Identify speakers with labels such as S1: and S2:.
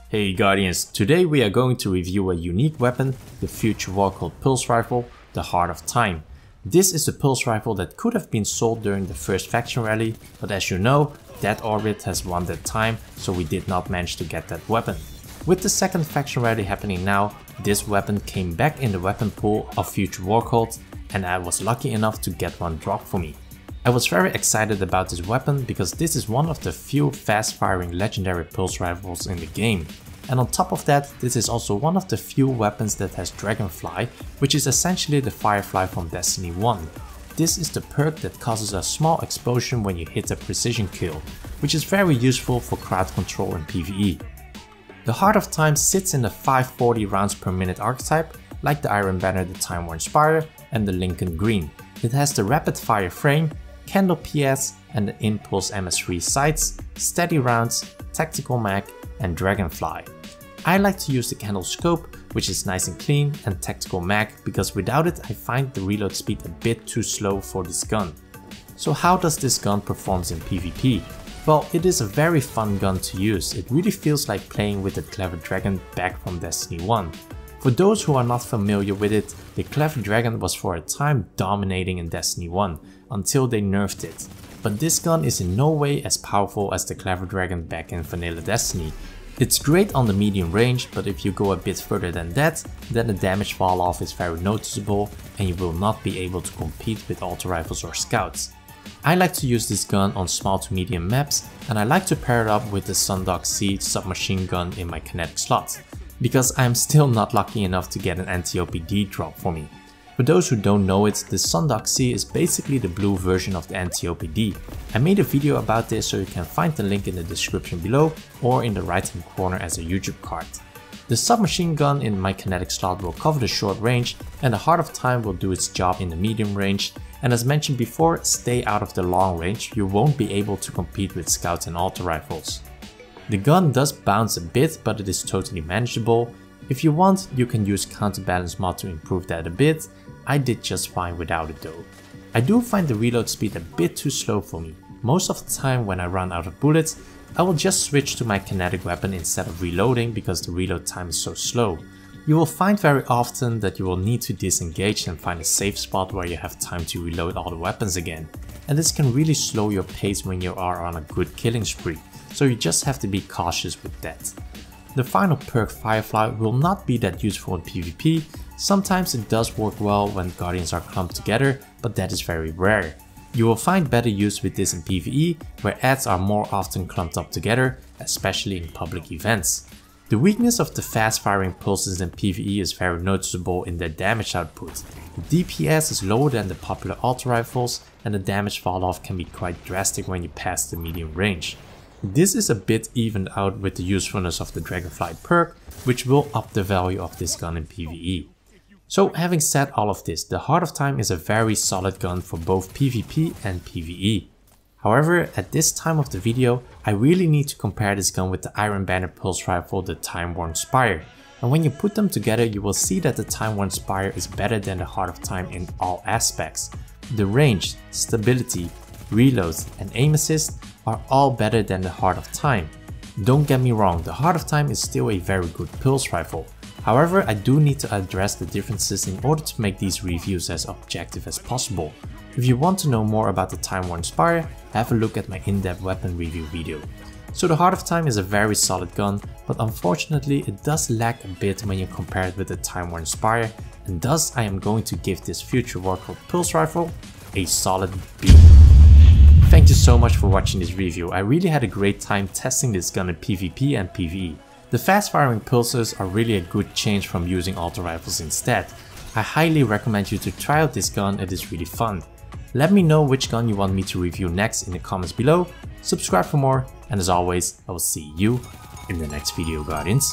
S1: Hey Guardians, today we are going to review a unique weapon, the future war called Pulse Rifle, the Heart of Time. This is a pulse rifle that could have been sold during the first faction rally, but as you know, that orbit has won that time, so we did not manage to get that weapon. With the second faction rally happening now, this weapon came back in the weapon pool of future war cults, and I was lucky enough to get one drop for me. I was very excited about this weapon because this is one of the few fast-firing legendary pulse rifles in the game. And on top of that, this is also one of the few weapons that has Dragonfly, which is essentially the Firefly from Destiny 1. This is the perk that causes a small explosion when you hit a precision kill, which is very useful for crowd control in PvE. The Heart of Time sits in the 540 rounds per minute archetype, like the Iron Banner Time-Worn Spire and the Lincoln Green. It has the rapid fire frame, Candle PS and the Impulse MS3 sights, steady rounds, tactical mag and Dragonfly. I like to use the Candle scope, which is nice and clean, and tactical mag because without it I find the reload speed a bit too slow for this gun. So how does this gun perform in PvP? Well, it is a very fun gun to use. It really feels like playing with the Clever Dragon back from Destiny 1. For those who are not familiar with it, the Clever Dragon was for a time dominating in Destiny 1, until they nerfed it. But this gun is in no way as powerful as the Clever Dragon back in Vanilla Destiny. It's great on the medium range, but if you go a bit further than that, then the damage fall off is very noticeable and you will not be able to compete with auto rifles or scouts. I like to use this gun on small to medium maps, and I like to pair it up with the Sondok-C submachine gun in my kinetic slot, because I am still not lucky enough to get an Antiope-D drop for me. For those who don't know it, the Sondok-C is basically the blue version of the Antiope-D. I made a video about this, so you can find the link in the description below or in the right hand corner as a YouTube card. The submachine gun in my kinetic slot will cover the short range, and the Heart of Time will do its job in the medium range, and as mentioned before, stay out of the long range. You won't be able to compete with scouts and auto rifles. The gun does bounce a bit, but it is totally manageable. If you want, you can use counterbalance mod to improve that a bit. I did just fine without it though. I do find the reload speed a bit too slow for me. Most of the time when I run out of bullets, I will just switch to my kinetic weapon instead of reloading because the reload time is so slow. You will find very often that you will need to disengage and find a safe spot where you have time to reload all the weapons again. And this can really slow your pace when you are on a good killing spree, so you just have to be cautious with that. The final perk Firefly will not be that useful in PvP. Sometimes it does work well when Guardians are clumped together, but that is very rare. You will find better use with this in PvE, where adds are more often clumped up together, especially in public events. The weakness of the fast firing pulses in PvE is very noticeable in their damage output. The DPS is lower than the popular auto rifles, and the damage fall off can be quite drastic when you pass the medium range. This is a bit evened out with the usefulness of the Dragonfly perk, which will up the value of this gun in PvE. So having said all of this, the Heart of Time is a very solid gun for both PvP and PvE. However, at this time of the video, I really need to compare this gun with the Iron Banner Pulse Rifle, the Time-Worn Spire. And when you put them together, you will see that the Time-Worn Spire is better than the Heart of Time in all aspects. The range, stability, reloads and aim assist are all better than the Heart of Time. Don't get me wrong, the Heart of Time is still a very good pulse rifle. However, I do need to address the differences in order to make these reviews as objective as possible. If you want to know more about the Time-Worn Spire, have a look at my in-depth weapon review video. So the Heart of Time is a very solid gun, but unfortunately it does lack a bit when you compare it with the Time-Worn Spire, and thus I am going to give this future war cult pulse rifle a solid B. Thank you so much for watching this review. I really had a great time testing this gun in PvP and PvE. The fast firing pulses are really a good change from using auto rifles instead. I highly recommend you to try out this gun, it is really fun. Let me know which gun you want me to review next in the comments below, subscribe for more, and as always, I will see you in the next video, Guardians.